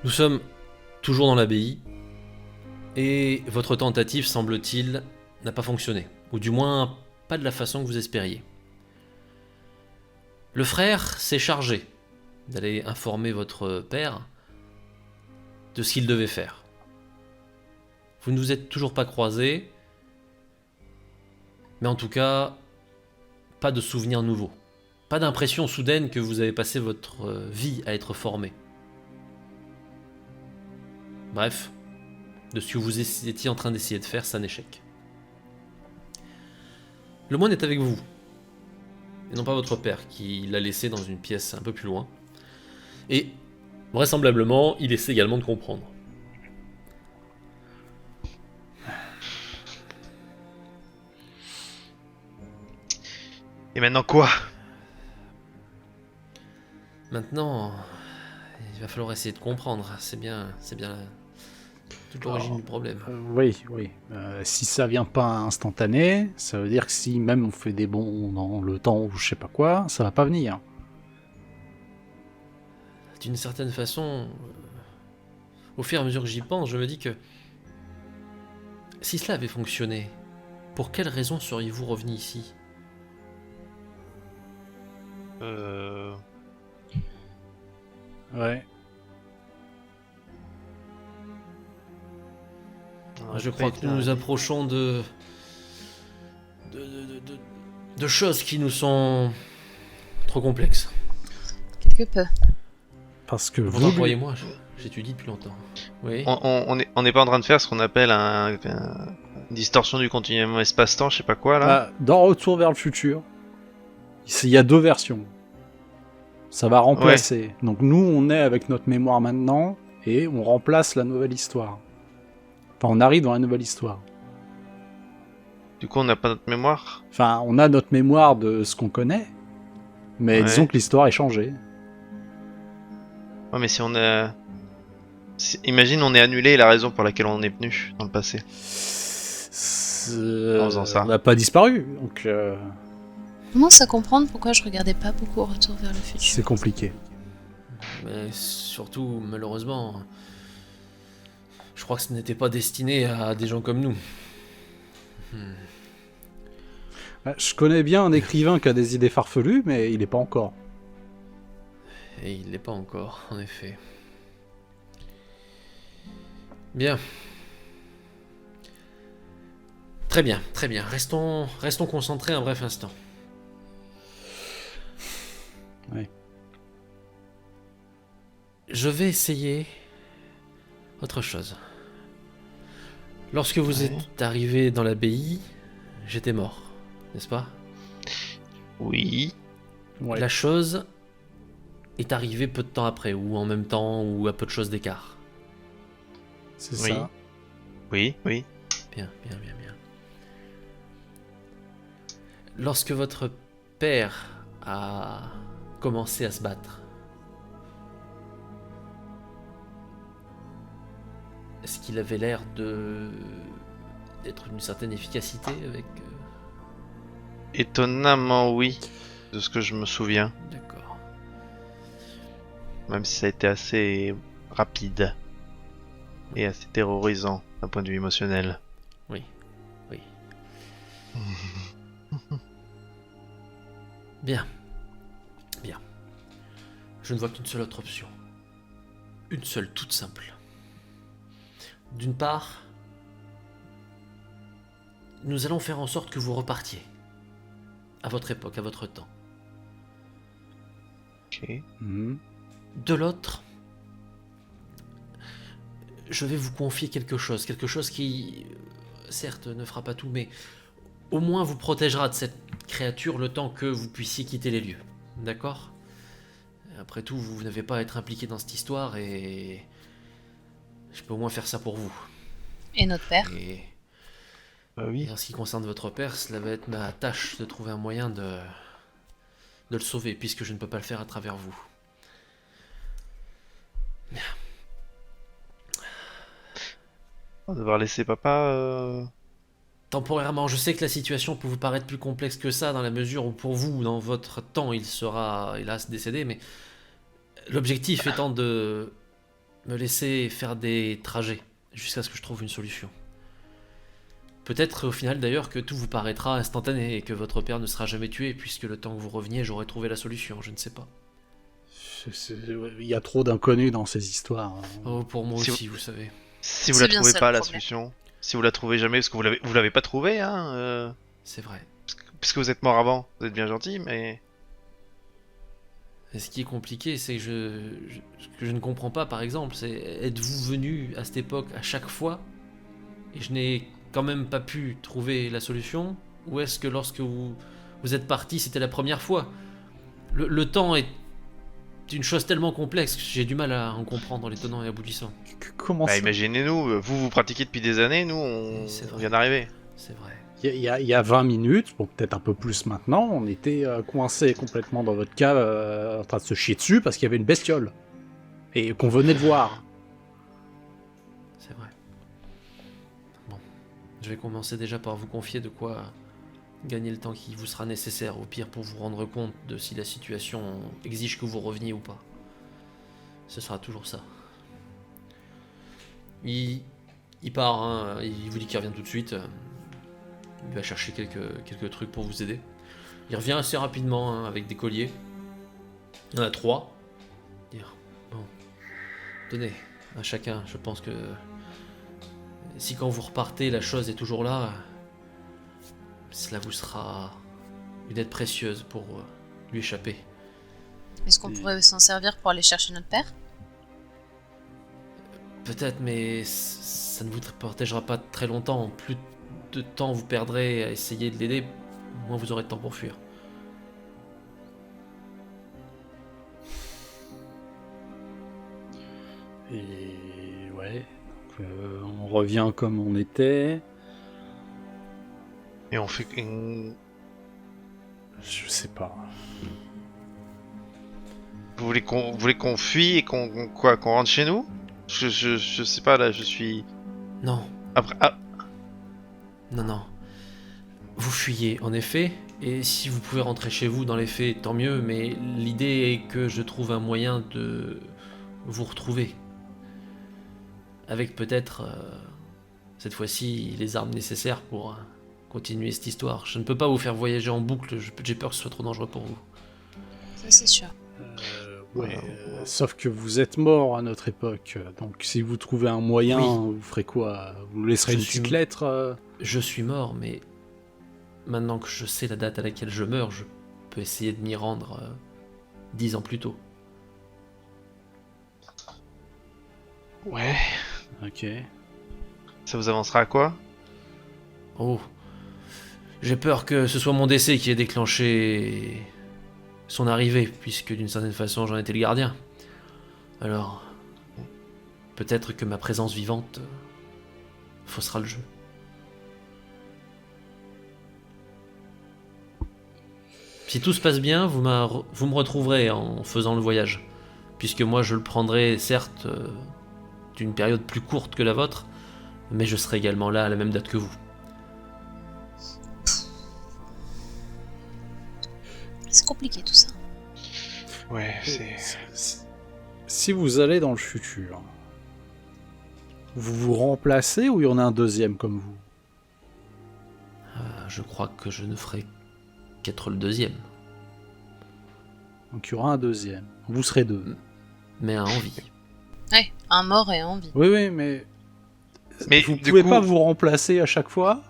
Nous sommes toujours dans l'abbaye, et votre tentative, semble-t-il, n'a pas fonctionné, ou du moins pas de la façon que vous espériez. Le frère s'est chargé d'aller informer votre père de ce qu'il devait faire. Vous ne vous êtes toujours pas croisés, mais en tout cas, pas de souvenirs nouveaux. Pas d'impression soudaine que vous avez passé votre vie à être formé. Bref, de ce que vous étiez en train d'essayer de faire, c'est un échec. Le moine est avec vous, et non pas votre père, qui l'a laissé dans une pièce un peu plus loin. Et, vraisemblablement, il essaie également de comprendre. Et maintenant quoi? Maintenant, il va falloir essayer de comprendre. C'est bien toute l'origine du problème. Oui. Si ça vient pas instantané, ça veut dire que si même on fait des bons dans le temps ou je sais pas quoi, ça va pas venir. D'une certaine façon, au fur et à mesure que j'y pense, je me dis que si cela avait fonctionné, pour quelle raison seriez-vous revenu ici? Ouais. Je crois que nous nous approchons de choses qui nous sont trop complexes. Quelque peu. Parce que Pourtant, vous, croyez-moi, j'étudie depuis longtemps. Oui. On n'est pas en train de faire ce qu'on appelle une distorsion du continuum espace-temps, je sais pas quoi là. dans Retour vers le futur, il y a 2 versions. Ça va remplacer. Donc nous, on est avec notre mémoire maintenant et on remplace la nouvelle histoire. Enfin, on arrive dans la nouvelle histoire. Du coup, on n'a pas notre mémoire. Enfin, on a notre mémoire de ce qu'on connaît, mais disons que l'histoire est changée. Ouais, mais si on a... Imagine, on est annulé la raison pour laquelle on est venu dans le passé. En faisant ça. On n'a pas disparu, donc Je commence à comprendre pourquoi je regardais pas beaucoup Retour vers le futur. c'est compliqué. Mais surtout, malheureusement, je crois que ce n'était pas destiné à des gens comme nous. Je connais bien un écrivain qui a des idées farfelues, mais il est pas encore. Et il l'est pas encore, en effet. Bien. Très bien, très bien. Restons concentrés un bref instant. Oui. Je vais essayer autre chose. Lorsque vous êtes arrivé dans l'abbaye, j'étais mort, n'est-ce pas? Oui. Ouais. La chose est arrivée peu de temps après, ou en même temps, ou à peu de choses d'écart. C'est Oui. ça. Oui. Bien. Lorsque votre père a commencé à se battre, est-ce qu'il avait l'air d'être d'une certaine efficacité avec... Étonnamment, oui. De ce que je me souviens. D'accord. Même si ça a été assez rapide. Et assez terrorisant d'un point de vue émotionnel. Oui. Bien. Je ne vois qu'une seule autre option. Une seule, toute simple. D'une part, nous allons faire en sorte que vous repartiez. À votre époque, à votre temps. Ok. Mhm. De l'autre, je vais vous confier quelque chose qui, certes, ne fera pas tout, mais au moins vous protégera de cette créature le temps que vous puissiez quitter les lieux. D'accord? Après tout, vous n'avez pas à être impliqué dans cette histoire et je peux au moins faire ça pour vous. Et notre père? Et Oui. en ce qui concerne votre père, cela va être ma tâche de trouver un moyen de le sauver, puisque je ne peux pas le faire à travers vous. On va devoir laisser papa temporairement, je sais que la situation peut vous paraître plus complexe que ça, dans la mesure où pour vous, dans votre temps, il sera, hélas, décédé, mais l'objectif étant de me laisser faire des trajets, jusqu'à ce que je trouve une solution. Peut-être au final d'ailleurs que tout vous paraîtra instantané et que votre père ne sera jamais tué, puisque le temps que vous reveniez, j'aurai trouvé la solution, je ne sais pas. Il y a trop d'inconnus dans ces histoires. Oh, pour moi Si aussi, vous savez. Si vous C'est la bien trouvez ça, pas, le la problème. solution, si vous la trouvez jamais, parce que vous l'avez pas trouvé, hein, C'est vrai. puisque vous êtes mort avant, vous êtes bien gentil, mais... Et ce qui est compliqué, c'est que ce que je ne comprends pas, par exemple, c'est êtes-vous venu à cette époque à chaque fois et je n'ai quand même pas pu trouver la solution, ou est-ce que lorsque vous êtes parti, c'était la première fois? Le temps est une chose tellement complexe que j'ai du mal à en comprendre les tenants et aboutissants. Comment Bah ça imaginez-nous, vous pratiquez depuis des années, nous on, Oui, c'est vrai. on vient d'arriver. C'est vrai. Il y a 20 minutes, bon, peut-être un peu plus maintenant, on était coincés complètement dans votre cave en train de se chier dessus parce qu'il y avait une bestiole. Et qu'on venait de voir. C'est vrai. Bon. Je vais commencer déjà par vous confier de quoi gagner le temps qui vous sera nécessaire, au pire pour vous rendre compte de si la situation exige que vous reveniez ou pas. Ce sera toujours ça. Il part, hein, il vous dit qu'il revient tout de suite. Il va chercher quelques trucs pour vous aider. Il revient assez rapidement, hein, avec des colliers. Il y en a 3. Dire, bon, tenez, à chacun, je pense que si quand vous repartez, la chose est toujours là, cela vous sera une aide précieuse pour lui échapper. Est-ce qu'on pourrait s'en servir pour aller chercher notre père? Peut-être, mais ça ne vous protégera pas très longtemps. Plus de temps vous perdrez à essayer de l'aider, moins vous aurez de temps pour fuir. Et ouais, donc, on revient comme on était. Et on fait... Je sais pas. Vous voulez qu'on fuit et qu'on rentre chez nous? Je sais pas, là, je suis... Non, Après... Ah, non. Vous fuyez, en effet, et si vous pouvez rentrer chez vous dans les faits, tant mieux, mais l'idée est que je trouve un moyen de vous retrouver. Avec peut-être, cette fois-ci, les armes nécessaires pour continuer cette histoire. Je ne peux pas vous faire voyager en boucle, j'ai peur que ce soit trop dangereux pour vous. Ça, c'est sûr. Ouais, sauf que vous êtes mort à notre époque, donc si vous trouvez un moyen, Oui. vous ferez quoi? Vous laisserez Je une suis- petite lettre Je suis mort, mais maintenant que je sais la date à laquelle je meurs, je peux essayer de m'y rendre 10 ans plus tôt. ouais. Ok. Ça vous avancera à quoi? Oh, j'ai peur que ce soit mon décès qui ait déclenché son arrivée, puisque d'une certaine façon j'en étais le gardien. Alors, peut-être que ma présence vivante faussera le jeu. Si tout se passe bien, vous me retrouverez en faisant le voyage, puisque moi je le prendrai certes d'une période plus courte que la vôtre, mais je serai également là à la même date que vous. C'est compliqué tout ça. Ouais, Si vous allez dans le futur, vous vous remplacez ou il y en a un deuxième comme vous? Je crois que je ne ferai qu'être le deuxième, Donc il y aura un deuxième. Vous serez deux. mais à envie. Ouais, un mort et en vie. Oui, mais Mais vous du pouvez coup- pas vous remplacer à chaque fois?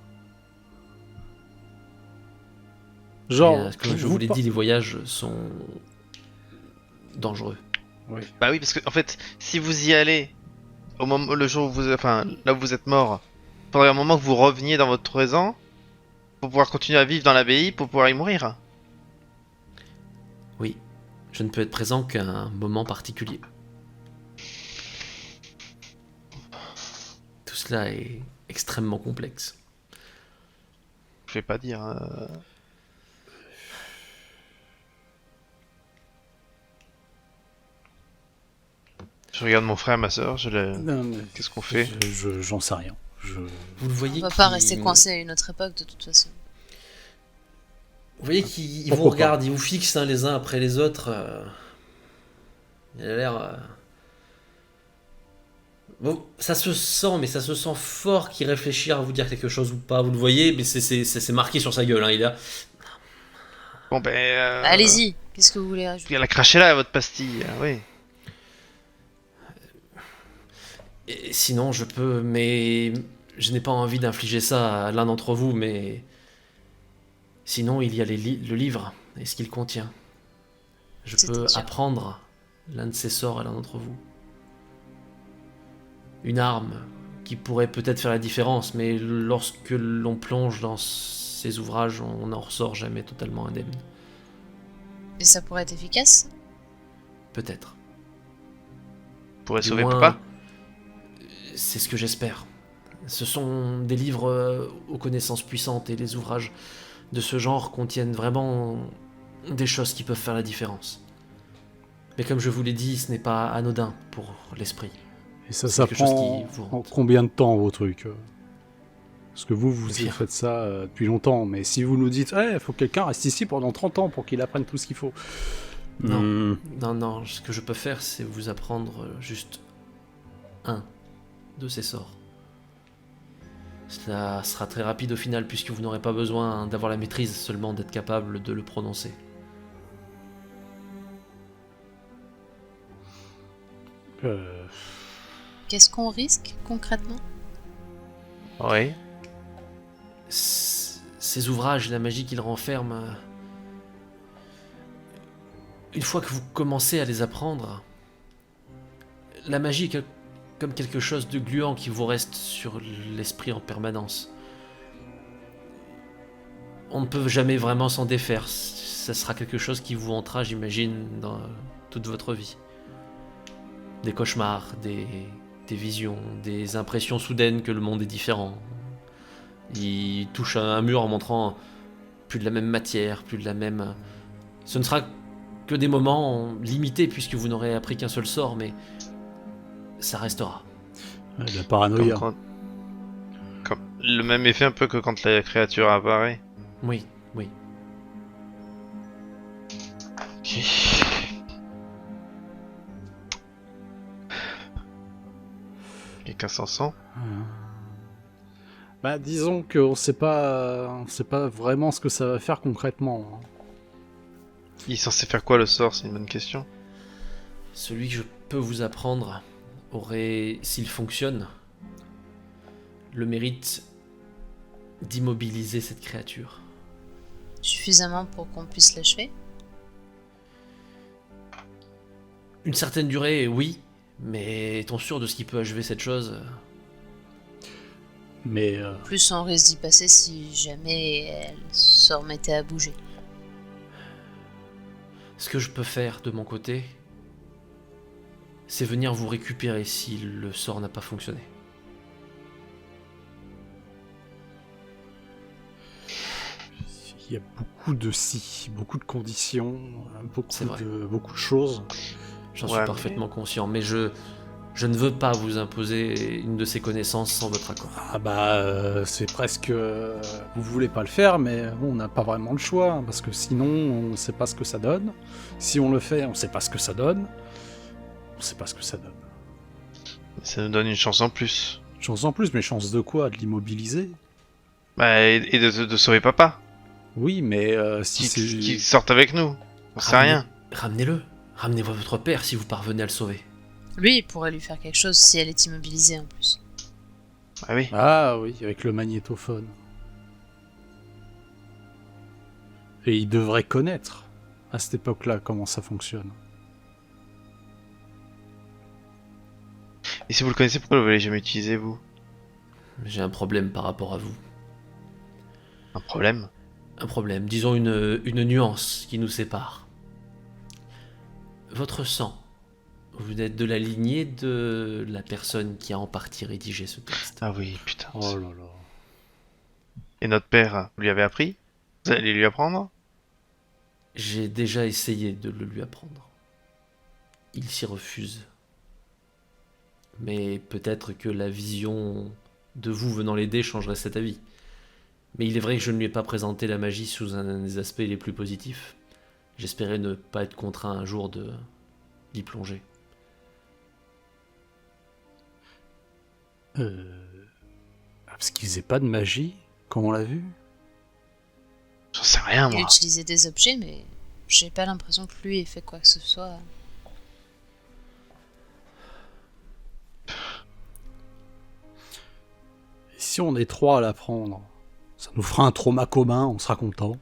Genre, Et, comme je vous l'ai dit, les voyages sont dangereux. Oui. Bah oui, parce que en fait, si vous y allez au moment, le jour où vous, enfin, là où vous êtes mort, faudrait un moment que vous reveniez dans votre présent pour pouvoir continuer à vivre dans l'abbaye, pour pouvoir y mourir. Oui, je ne peux être présent qu'à un moment particulier. Tout cela est extrêmement complexe. Je vais pas dire. Je regarde mon frère, ma soeur, Non, mais Qu'est-ce qu'on fait? j'en sais rien. Vous le voyez On va pas qui- rester coincé à une autre époque de toute façon. Vous voyez qu'ils vous Pourquoi regardent, ils vous fixent les uns après les autres. Il a l'air. Bon, ça se sent, mais ça se sent fort qu'il réfléchit à vous dire quelque chose ou pas. Vous le voyez, mais c'est marqué sur sa gueule. Il a. Bon ben... Allez-y, qu'est-ce que vous voulez rajouter? Elle a craché là, votre pastille, oui. Et sinon, je peux, mais je n'ai pas envie d'infliger ça à l'un d'entre vous, mais sinon, il y a le livre et ce qu'il contient. Je peux C'est-à-dire apprendre l'un de ces sorts à l'un d'entre vous. Une arme qui pourrait peut-être faire la différence, mais lorsque l'on plonge dans ces ouvrages, on n'en ressort jamais totalement indemne. Et ça pourrait être efficace? Peut-être. Pourrait Du sauver moins, papa. c'est ce que j'espère. Ce sont des livres aux connaissances puissantes et les ouvrages de ce genre contiennent vraiment des choses qui peuvent faire la différence. Mais comme je vous l'ai dit, ce n'est pas anodin pour l'esprit. Et ça C'est quelque chose prend qui vous en hante. combien de temps vos trucs Parce que vous Le pire. faites ça depuis longtemps, mais si vous nous dites, il faut que quelqu'un reste ici pendant 30 ans pour qu'il apprenne tout ce qu'il faut. Non. Hmm. Non, ce que je peux faire, c'est vous apprendre juste un de ces sorts. Cela sera très rapide au final, puisque vous n'aurez pas besoin d'avoir la maîtrise, seulement d'être capable de le prononcer. Euh, Qu'est-ce qu'on risque concrètement? Oui. Ces ouvrages et la magie qu'ils renferment, une fois que vous commencez à les apprendre, la magie est comme quelque chose de gluant qui vous reste sur l'esprit en permanence. On ne peut jamais vraiment s'en défaire. Ça sera quelque chose qui vous hantera, j'imagine, dans toute votre vie. Des cauchemars, des visions, des impressions soudaines que le monde est différent. Il touche à un mur en montrant plus de la même matière, plus de la même... Ce ne sera que des moments limités puisque vous n'aurez appris qu'un seul sort, mais ça restera. de la paranoïa. Comme le même effet un peu que quand la créature apparaît. Oui. Ok. Quelqu'un s'en sent? Bah, disons qu'on sait pas vraiment ce que ça va faire concrètement. Il est censé faire quoi le sort? C'est une bonne question. Celui que je peux vous apprendre aurait, s'il fonctionne, le mérite d'immobiliser cette créature. Suffisamment pour qu'on puisse l'achever? Une certaine durée, oui, mais est-on sûr de ce qui peut achever cette chose? Mais Plus on risque d'y passer si jamais elle se remettait à bouger. Ce que je peux faire de mon côté, c'est venir vous récupérer si le sort n'a pas fonctionné. il y a beaucoup de si, beaucoup de conditions, C'est vrai. beaucoup de choses. J'en Ouais, suis mais- parfaitement conscient, mais je ne veux pas vous imposer une de ces connaissances sans votre accord. Ah bah, c'est presque... vous voulez pas le faire, mais bon, on n'a pas vraiment le choix, hein, parce que sinon, on sait pas ce que ça donne. Si on le fait, on sait pas ce que ça donne. On sait pas ce que ça donne. Ça nous donne une chance en plus. Chance en plus, mais chance de quoi? De l'immobiliser? Bah, et de sauver papa. Oui, mais si c'est... Qui sortent avec nous. On sait rien. Ramenez-le. Ramenez votre père si vous parvenez à le sauver. Lui, il pourrait lui faire quelque chose si elle est immobilisée en plus. Ah oui. Ah oui, avec le magnétophone. Et il devrait connaître, à cette époque-là, comment ça fonctionne. Et si vous le connaissez, pourquoi vous l'avez jamais utilisé, vous? J'ai un problème par rapport à vous. Un problème? Un problème, disons une nuance qui nous sépare. Votre sang, vous êtes de la lignée de la personne qui a en partie rédigé ce texte. Ah oui, putain. Oh là là. Et notre père, vous lui avez appris? Vous allez lui apprendre? J'ai déjà essayé de le lui apprendre. Il s'y refuse. Mais peut-être que la vision de vous venant l'aider changerait cet avis. Mais il est vrai que je ne lui ai pas présenté la magie sous un des aspects les plus positifs. J'espérais ne pas être contraint un jour d'y plonger. Parce qu'il faisait pas de magie, comme on l'a vu. J'en sais rien, Il moi. utilisait des objets, mais j'ai pas l'impression que lui ait fait quoi que ce soit. Et si on est 3 à l'apprendre, ça nous fera un trauma commun, on sera content.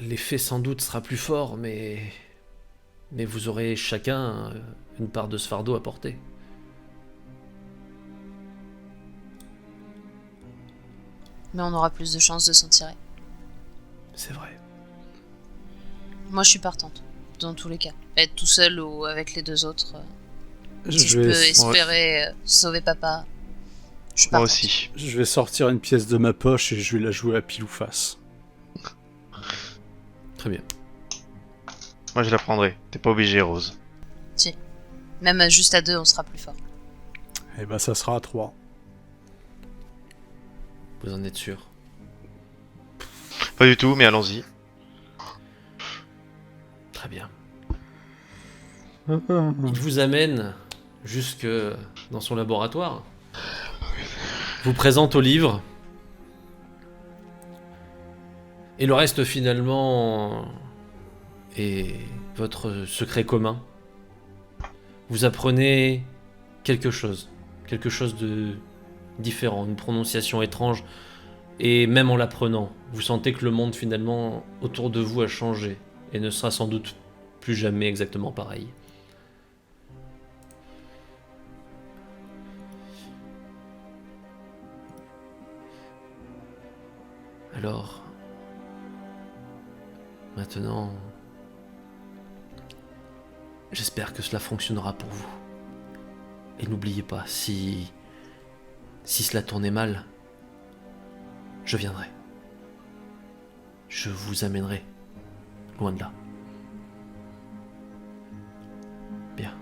L'effet sans doute sera plus fort, mais vous aurez chacun une part de ce fardeau à porter. Mais on aura plus de chances de s'en tirer. C'est vrai. Moi, je suis partante, dans tous les cas. Être tout seul ou avec les 2 autres. Si je vais- peux espérer sauver papa, je suis Moi partante. aussi. Je vais sortir une pièce de ma poche et je vais la jouer à pile ou face. Très bien. Moi, je la prendrai. T'es pas obligé, Rose. Même juste à 2, on sera plus fort. Et bah ça sera à 3. Vous en êtes sûr? Pas du tout, mais allons-y. Très bien. Il vous amène jusque dans son laboratoire. Vous présente au livre. Et le reste finalement est votre secret commun. Vous apprenez quelque chose de différent, une prononciation étrange. Et même en l'apprenant, vous sentez que le monde finalement autour de vous a changé et ne sera sans doute plus jamais exactement pareil. Alors, maintenant, j'espère que cela fonctionnera pour vous. Et n'oubliez pas, si cela tournait mal, je viendrai. Je vous amènerai loin de là. Bien.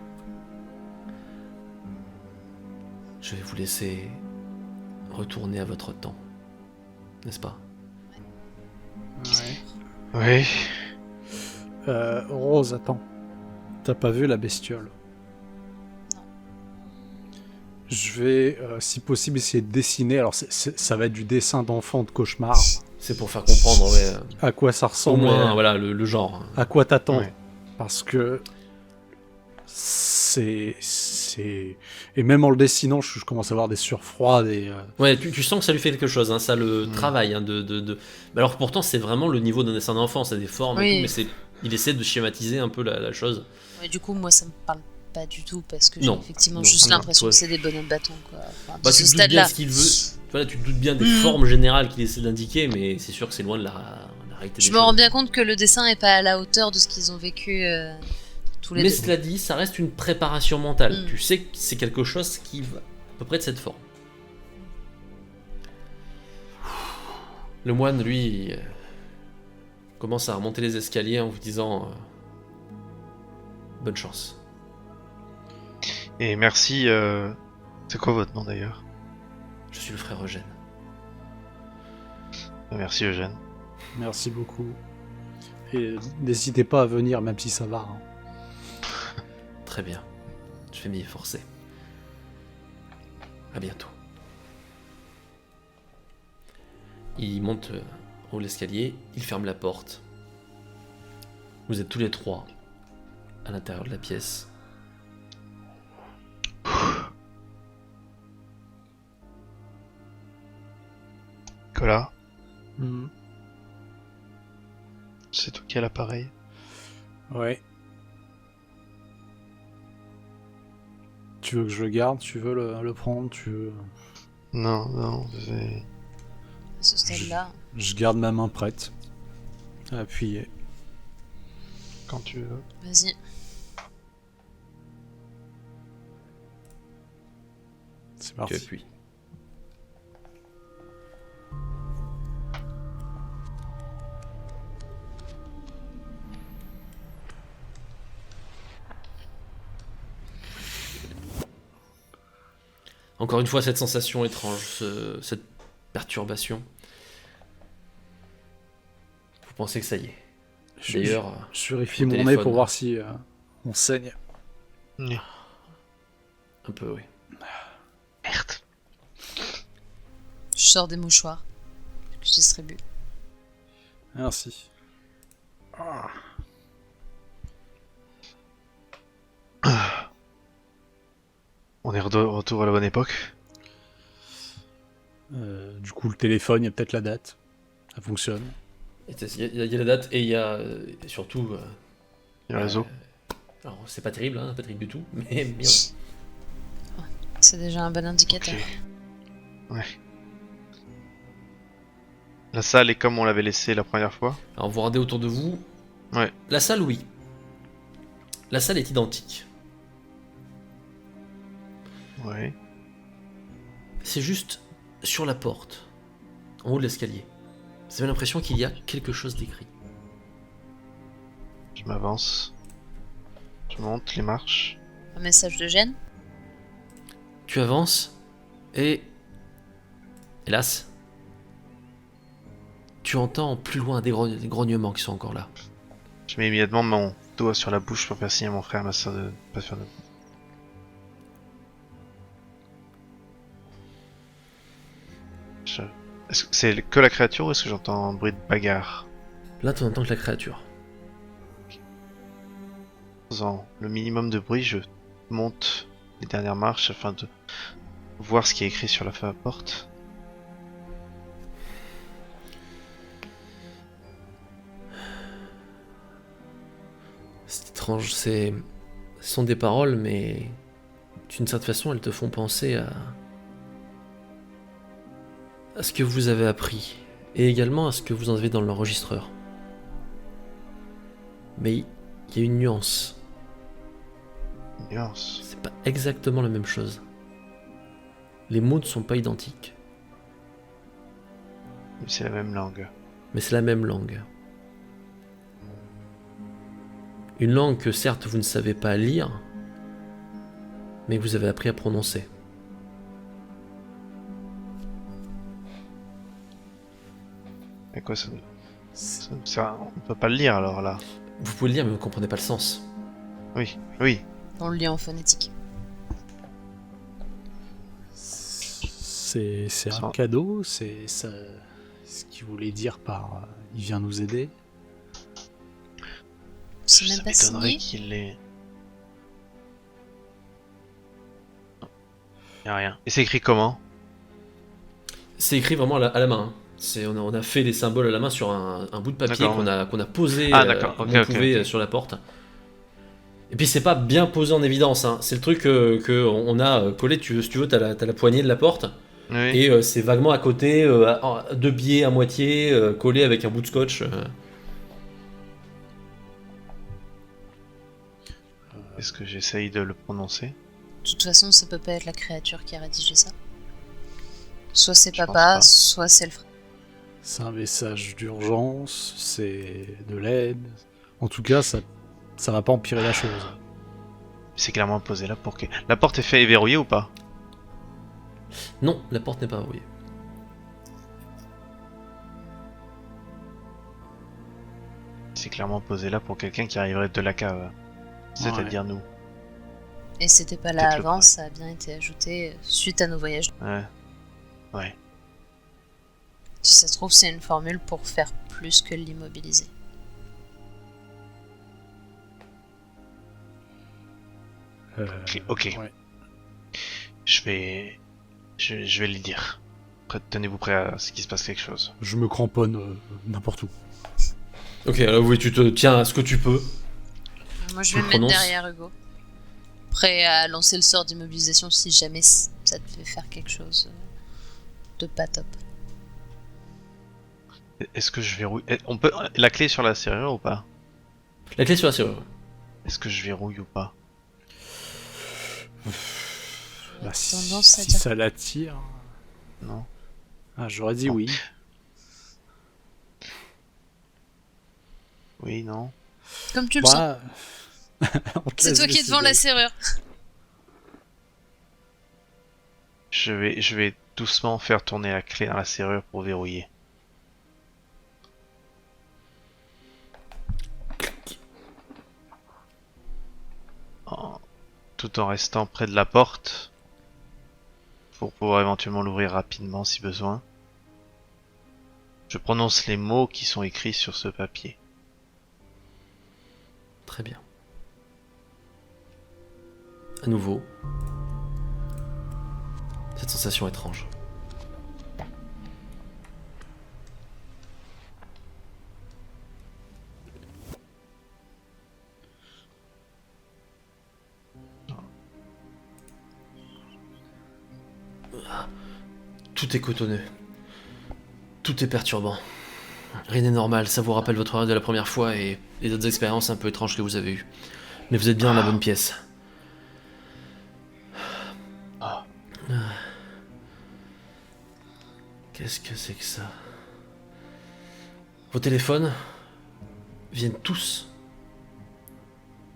Je vais vous laisser retourner à votre temps, n'est-ce pas? Oui. Rose, attends. T'as pas vu la bestiole? Je vais, si possible, essayer de dessiner. Alors, ça va être du dessin d'enfant de cauchemar. C'est pour faire comprendre, ouais, À quoi ça au ressemble, moins, voilà, le genre. à quoi t'attends. Ouais. Parce que c'est... Et même en le dessinant, je commence à avoir des surfroids, des... Ouais, tu sens que ça lui fait quelque chose, hein, ça le travaille. Hein, Mais alors pourtant, c'est vraiment le niveau d'un dessin d'enfant, c'est des formes et Oui. tout, mais il essaie de schématiser un peu la chose. Ouais, du coup, moi, ça me parle pas du tout parce que j'ai Non. effectivement Non, juste non, l'impression toi, que c'est des bonhommes bâtons, quoi. Enfin, de Bah, ce tu te doutes bien stade-là. ce qu'il veut. Voilà, tu te doutes bien des formes générales qu'il essaie d'indiquer, mais c'est sûr que c'est loin de la réalité Je des me rends choses. bien compte que le dessin est pas à la hauteur de ce qu'ils ont vécu tous les Mais deux. cela dit, ça reste une préparation mentale. Mm. Tu sais que c'est quelque chose qui va à peu près de cette forme. Le moine, lui, commence à remonter les escaliers en vous disant bonne chance. Et merci. C'est quoi votre nom d'ailleurs? Je suis le frère Eugène. Merci Eugène. Merci beaucoup. Et n'hésitez pas à venir, même si ça va. Hein. Très bien. Je vais m'y efforcer. À bientôt. Il monte en haut de l'escalier, il ferme la porte. Vous êtes tous les trois à l'intérieur de la pièce. Nicolas, Mhm. c'est toi qui as l'appareil. Ouais. Tu veux que je le garde? Tu veux le prendre? Tu veux... Non, À ce stade-là. Je garde ma main prête. À appuyer. quand tu veux. Vas-y. C'est Tu parti. appuies. Encore une fois, cette sensation étrange, cette perturbation. Vous pensez que ça y est. D'ailleurs, Je vérifie au mon nez téléphone. pour voir si on saigne. un peu, oui. Merde. Je sors des mouchoirs que je distribue. Merci. On est retour à la bonne époque. Du coup, le téléphone, il y a peut-être la date. Ça fonctionne. Il y a la date et il y a surtout. Il y a le réseau. Alors, c'est pas terrible, pas terrible du tout, mais ouais. C'est déjà un bon indicateur. Ok. Ouais. La salle est comme on l'avait laissée la première fois. Alors, vous regardez autour de vous. Ouais. La salle, oui. La salle est identique. Ouais. C'est juste sur la porte, en haut de l'escalier. Vous avez l'impression qu'il y a quelque chose d'écrit. Je m'avance. Je monte les marches. Un message de gêne? Tu avances et... Hélas, tu entends plus loin des grognements qui sont encore là. Je mets immédiatement mon doigt sur la bouche pour faire signe à mon frère et à ma soeur de pas faire de... Est-ce que c'est que la créature ou est-ce que j'entends un bruit de bagarre? Là, tu entends que la créature. En faisant le minimum de bruit, je monte les dernières marches afin de voir ce qui est écrit sur la porte. C'est étrange, ce sont des paroles, mais d'une certaine façon, elles te font penser à ce que vous avez appris, et également à ce que vous en avez dans l'enregistreur. Mais il y a une nuance. Nuance. C'est pas exactement la même chose. Les mots ne sont pas identiques, Mais c'est la même langue. mais c'est la même langue. Une langue que certes vous ne savez pas lire, mais que vous avez appris à prononcer. Et quoi ça, on peut pas le lire alors là. Vous pouvez le lire, mais vous ne comprenez pas le sens. Oui, oui. On le lit en phonétique. C'est Ça- un cadeau, c'est ça, ce qu'il voulait dire par il vient nous aider. C'est Ça même pas m'étonnerait signé. qu'il l'ait. Y'a rien. Et c'est écrit comment? C'est écrit vraiment à la main. On a fait les symboles à la main sur un bout de papier D'accord, qu'on a posé Ah, d'accord, comme ok, on ok, pouvait ok. sur la porte. Et puis c'est pas bien posé en évidence. C'est le truc que on a collé. Si tu veux, t'as la poignée de la porte. Oui. Et c'est vaguement à côté, deux biais à moitié, collé avec un bout de scotch. Est-ce que j'essaye de le prononcer? De toute façon, ça peut pas être la créature qui a rédigé ça. Soit c'est Je pense papa, pas. soit c'est le frère. C'est un message d'urgence, c'est de l'aide. En tout cas, ça va pas empirer la chose. C'est clairement posé là pour que. La porte est faite et verrouillée ou pas? Non, la porte n'est pas verrouillée. C'est clairement posé là pour quelqu'un qui arriverait de la cave. C'est-à-dire nous. Et c'était pas là Peut-être le avant, prêtre. ça a bien été ajouté suite à nos voyages. Ouais. Ouais. Si ça se trouve, c'est une formule pour faire plus que l'immobiliser. Ok. Ouais. Je vais lui dire. Tenez-vous prêt à ce qu'il se passe quelque chose. Je me cramponne n'importe où. Ok, alors oui, tu te tiens à ce que tu peux. Moi, je Tu vais le me mettre prononces derrière Hugo. Prêt à lancer le sort d'immobilisation si jamais ça te fait faire quelque chose de pas top. Est-ce que je verrouille... On peut... La clé est sur la serrure ou pas? La clé sur la serrure. Est-ce que je verrouille ou pas? Bah, Tendance à si dire- ça l'attire. Non. Ah, j'aurais dit Non. oui. Oui, non. Comme tu le sens. Bah, on te C'est laisse toi qui es devant la décider. serrure. Je vais doucement faire tourner la clé dans la serrure pour verrouiller. Tout en restant près de la porte pour pouvoir éventuellement l'ouvrir rapidement si besoin. Je prononce les mots qui sont écrits sur ce papier. Très bien. À nouveau, cette sensation étrange. Tout est cotonneux. Tout est perturbant. Rien n'est normal, ça vous rappelle votre rêve de la première fois et les autres expériences un peu étranges que vous avez eues. Mais vous êtes bien dans la bonne pièce. Qu'est-ce que c'est que ça? Vos téléphones viennent tous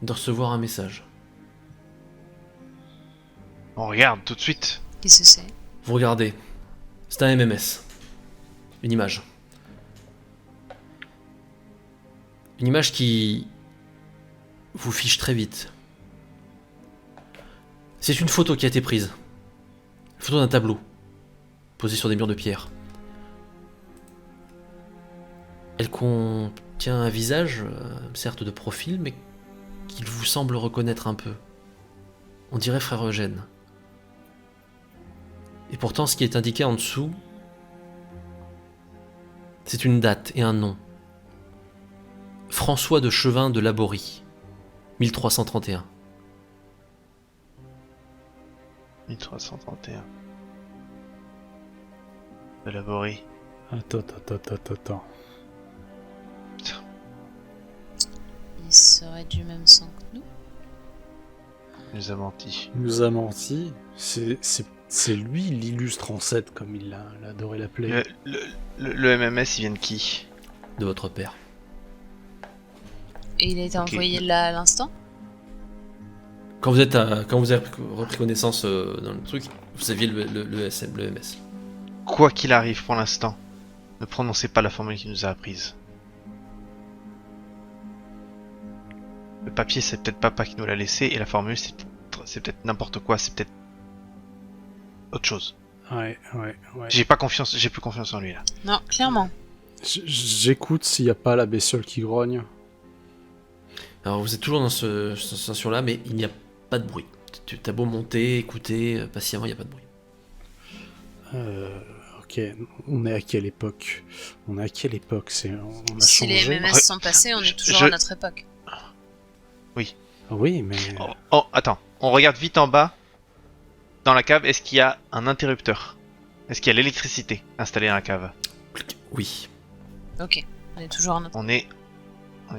de recevoir un message. On regarde tout de suite. Qu'est-ce que c'est? Vous regardez. C'est un MMS. Une image. Une image qui vous fiche très vite. C'est une photo qui a été prise. Une photo d'un tableau, posé sur des murs de pierre. Elle contient un visage, certes de profil, mais qu'il vous semble reconnaître un peu. On dirait frère Eugène. Et pourtant, ce qui est indiqué en dessous, c'est une date et un nom. François de Chevin de Laborie, 1331. 1331. De Laborie. Attends. Putain. Il serait du même sang que nous. Il nous a menti. Il nous a menti. C'est lui l'illustre ancêtre, comme il a adoré l'appeler. Le MMS, il vient de qui? De votre père. Et il a été Ok. envoyé là à l'instant? Quand vous avez repris connaissance dans le truc, vous aviez le SM, le MS. Quoi qu'il arrive pour l'instant, ne prononcez pas la formule qu'il nous a apprise. Le papier, c'est peut-être papa qui nous l'a laissé, et la formule, c'est peut-être n'importe quoi, c'est peut-être autre chose. Ouais. J'ai plus confiance en lui là. Non, clairement. J'écoute s'il n'y a pas la bestiole qui grogne. Alors vous êtes toujours dans cette sensation-là, mais il n'y a pas de bruit. Tu as beau monter, écouter patiemment, il n'y a pas de bruit. Ok, on est à quelle époque? On a Si les changé. MMS sont passés, on est toujours je- à notre époque. Oui, mais Oh, attends, on regarde vite en bas. Dans la cave, est-ce qu'il y a un interrupteur? Est-ce qu'il y a l'électricité installée dans la cave? Oui. Ok, on est toujours à notre On est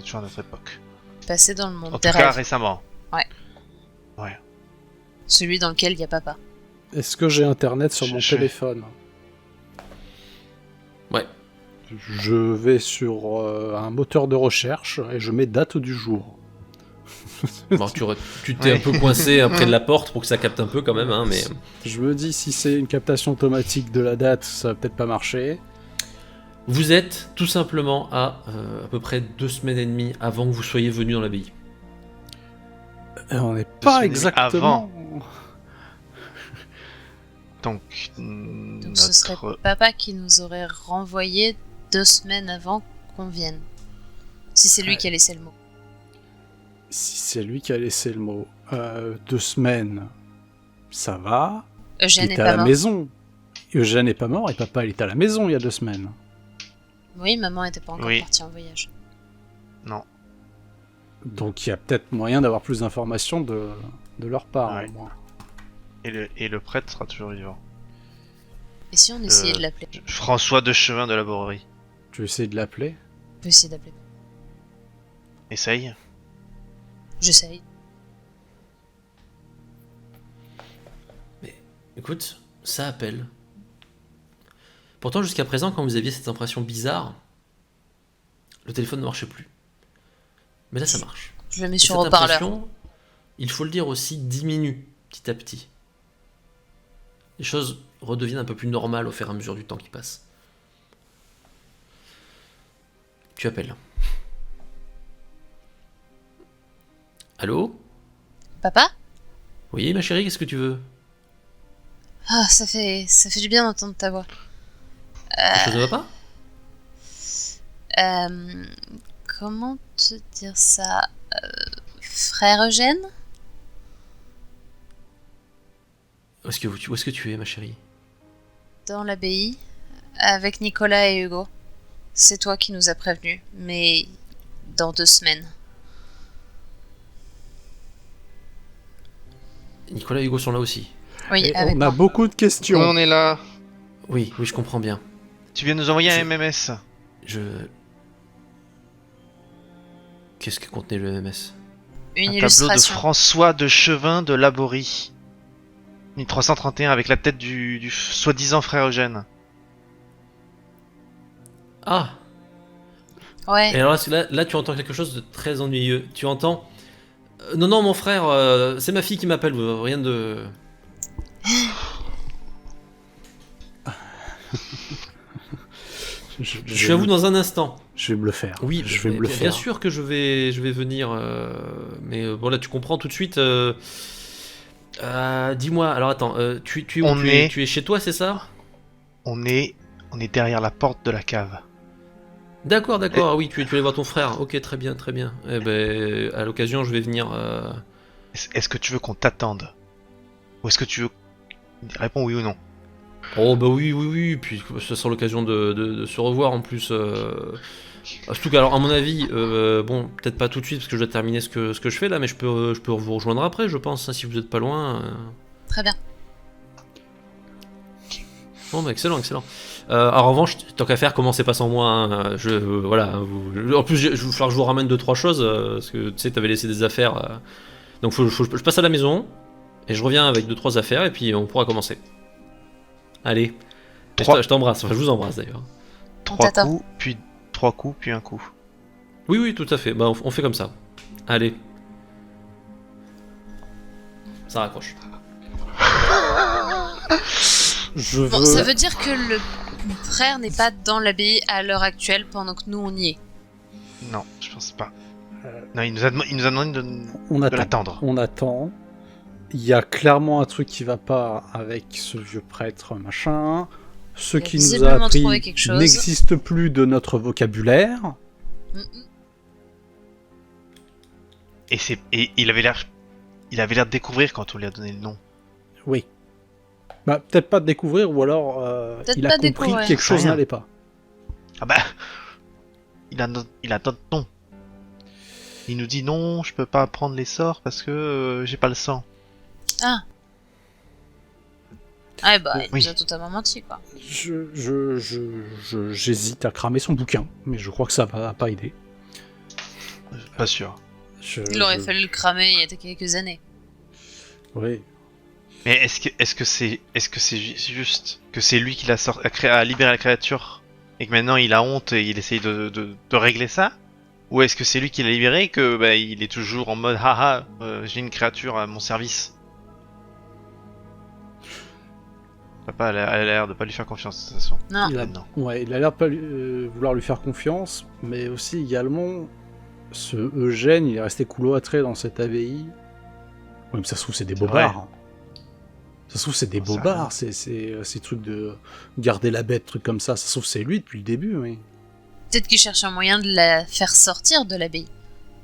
toujours à notre époque. passé dans le monde En des tout cas, rêves. récemment. Celui dans lequel il n'y a papa. est-ce que j'ai internet sur mon Je- téléphone? Ouais. Je vais sur un moteur de recherche et je mets date du jour. Bon, tu t'es Ouais. un peu coincé près de la porte pour que ça capte un peu quand même, hein, mais Je me dis, si c'est une captation automatique de la date, ça va peut-être pas marcher. vous êtes tout simplement à peu près 2 semaines et demie avant que vous soyez venu dans l'abbaye. On n'est pas semaines exactement. Donc, Donc ce serait papa qui nous aurait renvoyé 2 semaines avant qu'on vienne. Si c'est lui Ouais. qui a laissé le mot. Si c'est lui qui a laissé le mot. 2 semaines, ça va. Eugène Il n'est était à pas la mort. maison. Eugène n'est pas mort et papa il était à la maison il y a 2 semaines. Oui, maman était pas encore Oui. partie en voyage. Non. Donc il y a peut-être moyen d'avoir plus d'informations de leur part. Ouais. Au moins. Et le prêtre sera toujours vivant. Et si on essayait de l'appeler? François de Chevin de Laborie. Tu veux essayer de l'appeler? On peut essayer d'appeler. Essaye. J'essaye. Écoute, ça appelle. Pourtant, jusqu'à présent, quand vous aviez cette impression bizarre, le téléphone ne marchait plus. Mais là, ça marche. Je le mets Et sur cette haut-parleur. impression, il faut le dire aussi, diminue petit à petit. Les choses redeviennent un peu plus normales au fur et à mesure du temps qui passe. Tu appelles. Allô? Papa? Oui, ma chérie, qu'est-ce que tu veux? Ah, ça fait du bien d'entendre ta voix. Quelque chose ne va pas? Euh, Comment te dire ça? Frère Eugène? Où est-ce que tu es, ma chérie? Dans l'abbaye, avec Nicolas et Hugo. C'est toi qui nous as prévenus, mais dans 2 semaines. Nicolas et Hugo sont là aussi. Oui, Et avec on a moi. beaucoup de questions. On est là. Oui, je comprends bien. Tu viens nous envoyer un MMS. Qu'est-ce que contenait le MMS? Une Un tableau de illustration. François de Chevin de Laborie. 1331 avec la tête du soi-disant frère Eugène. Ah! Ouais. Et alors là, tu entends quelque chose de très ennuyeux. Tu entends... non, non, mon frère, c'est ma fille qui m'appelle, rien de... Je suis à vous dans un instant. Je vais me le faire. Oui, je vais me le bien faire. sûr que je vais venir, mais bon là tu comprends tout de suite. Dis-moi, alors attends, tu es où? Tu es chez toi, c'est ça? On est derrière la porte de la cave. D'accord, ah oui, tu es allé voir ton frère. Ok, très bien, très bien. Eh ben, à l'occasion, je vais venir. Est-ce que tu veux qu'on t'attende? Ou est-ce que tu veux... Réponds oui ou non. Oh bah oui, puis ça sera l'occasion de se revoir en plus. Surtout qu'alors à mon avis, bon peut-être pas tout de suite parce que je dois terminer ce que je fais là, mais je peux vous rejoindre après, je pense, hein, si vous êtes pas loin. Très bien. Bon bah excellent. En revanche, tant qu'à faire, commencez pas sans moi. Hein, voilà. En plus, il va falloir que je vous ramène 2-3 choses parce que tu sais, t'avais laissé des affaires. Donc je passe à la maison et je reviens avec 2-3 affaires et puis on pourra commencer. Allez, je t'embrasse, enfin, je vous embrasse d'ailleurs. 3 t'attend. coups, puis 3 coups, puis un coup. Oui, tout à fait, bah, on fait comme ça. Allez. Ça raccroche. Bon, ça veut dire que le frère n'est pas dans l'abbaye à l'heure actuelle pendant que nous on y est. Non, je pense pas. Non, il nous a demandé On de attend. l'attendre. On attend. Il y a clairement un truc qui va pas avec ce vieux prêtre machin. Ce Il a qui nous a visiblement appris trouvé quelque chose. n'existe plus de notre vocabulaire. Et il avait l'air de découvrir quand on lui a donné le nom. Oui. Bah, peut-être pas de découvrir, ou alors Peut-être il a pas compris découvrir. que quelque chose Rien. n'allait pas. Ah bah, il a notre nom. Il nous dit non, je peux pas prendre les sorts parce que j'ai pas le sang. Ah. Ah bah, il Oui. nous a totalement menti quoi. J'hésite à cramer son bouquin, mais je crois que ça va pas aider. Pas sûr. Il aurait fallu le cramer il y a quelques années. Oui. Mais est-ce que c'est juste que c'est lui qui a libéré la créature et que maintenant il a honte et il essaye de régler ça? Ou est-ce que c'est lui qui l'a libéré et que bah, il est toujours en mode haha, j'ai une créature à mon service? Papa elle a l'air de pas lui faire confiance de toute façon. Non. Il a, Non. ouais, il a l'air de pas vouloir lui faire confiance, mais aussi également, ce Eugène, il est resté cloîtré dans cette abbaye. Ouais, mais ça se trouve, c'est des bobards. Hein. Ça se trouve, c'est des J'en sais bobards, ces trucs de garder la bête, trucs comme ça. Ça se trouve, c'est lui depuis le début, oui. Peut-être qu'il cherche un moyen de la faire sortir de l'abbaye.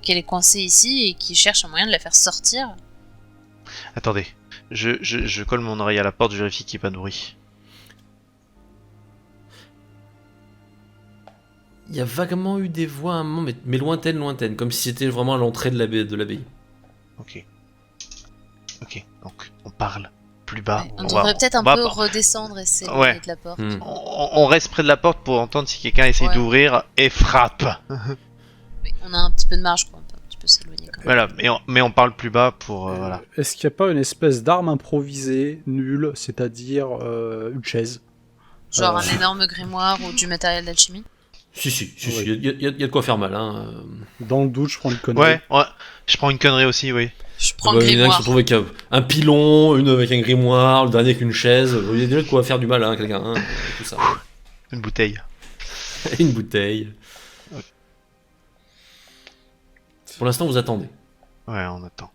Qu'elle est coincée ici et qu'il cherche un moyen de la faire sortir. Attendez, je colle mon oreille à la porte, je vérifie qu'il est pas nourri. Il y a vaguement eu des voix à un moment, mais lointaines, comme si c'était vraiment à l'entrée de l'abbaye. Ok, donc on parle plus bas. Ouais, on devrait peut-être un va- peu redescendre et s'éloigner Ouais. de la porte. On reste près de la porte pour entendre si quelqu'un essaie Ouais. d'ouvrir et frappe. Mais on a un petit peu de marge quoi, on peut un petit peu s'éloigner quand même. Voilà, mais on parle plus bas pour voilà. Est-ce qu'il n'y a pas une espèce d'arme improvisée, nulle, c'est-à-dire une chaise? Genre un énorme grimoire ou du matériel d'alchimie. Si, Oui. il y a de quoi faire mal. Hein. Dans le doute, je prends une connerie. Ouais, je prends une connerie aussi, oui. Je prends Il le y en a qui se grimoire. retrouvent avec un pilon, une avec un grimoire, le dernier avec une chaise. Il y a déjà de quoi faire du mal à quelqu'un, hein, tout ça. Une bouteille. Une bouteille. Ouais. Pour l'instant, vous attendez. Ouais, on attend.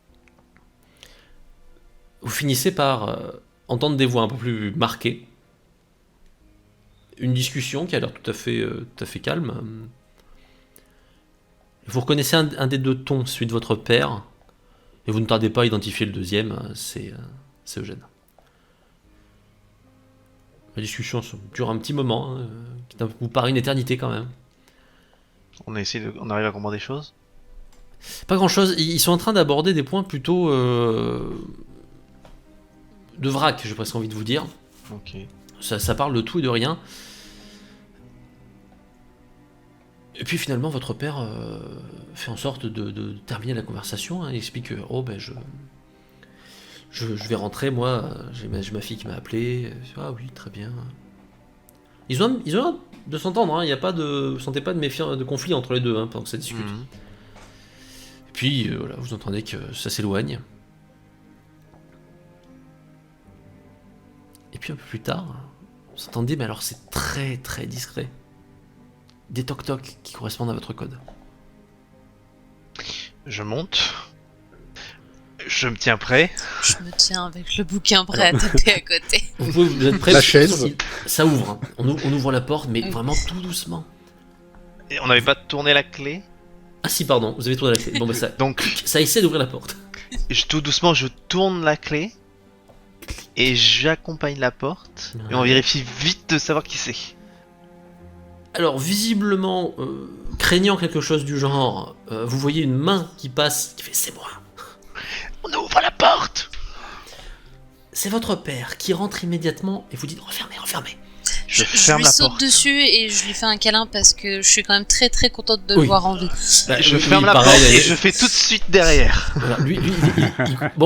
Vous finissez par entendre des voix un peu plus marquées. Une discussion qui a l'air tout à fait calme. Vous reconnaissez un des deux tons, celui de votre père, et vous ne tardez pas à identifier le deuxième, c'est Eugène. La discussion dure un petit moment, qui vous paraît une éternité quand même. On arrive à comprendre des choses. Pas grand chose, ils sont en train d'aborder des points plutôt de vrac, j'ai presque envie de vous dire. Ok. Ça parle de tout et de rien. Et puis finalement, votre père fait en sorte de terminer la conversation. Hein. Il explique que je vais rentrer, moi, j'ai ma fille qui m'a appelé. Ah oui, très bien. Ils ont l'air de s'entendre, hein. Il n'y a pas vous sentez pas de conflit entre les deux, hein, pendant que ça discute. Mhm. Et puis voilà, vous entendez que ça s'éloigne. Et puis un peu plus tard, vous entendez, mais alors c'est très très discret, des toc-toc qui correspondent à votre code. Je monte. Je me tiens prêt. Je me tiens avec le bouquin prêt à taper à côté. Vous êtes prêts? La chaise. Ça ouvre. Hein. On ouvre la porte, mais vraiment tout doucement. Et on n'avait pas tourné la clé. Ah si, pardon, vous avez tourné la clé. Bon, bah, Donc, ça essaie d'ouvrir la porte. tout doucement, je tourne la clé. Et j'accompagne la porte. Et on vérifie vite de savoir qui c'est. Alors, visiblement, craignant quelque chose du genre, vous voyez une main qui passe, qui fait « c'est moi ». On ouvre la porte. C'est votre père qui rentre immédiatement et vous dit « refermez, refermez ». Je ferme lui la saute porte. dessus et je lui fais un câlin parce que je suis quand même très très contente de le Oui. voir en vie. Bah, Je oui, ferme la pareil, porte et elle- je fais tout de suite derrière. Voilà,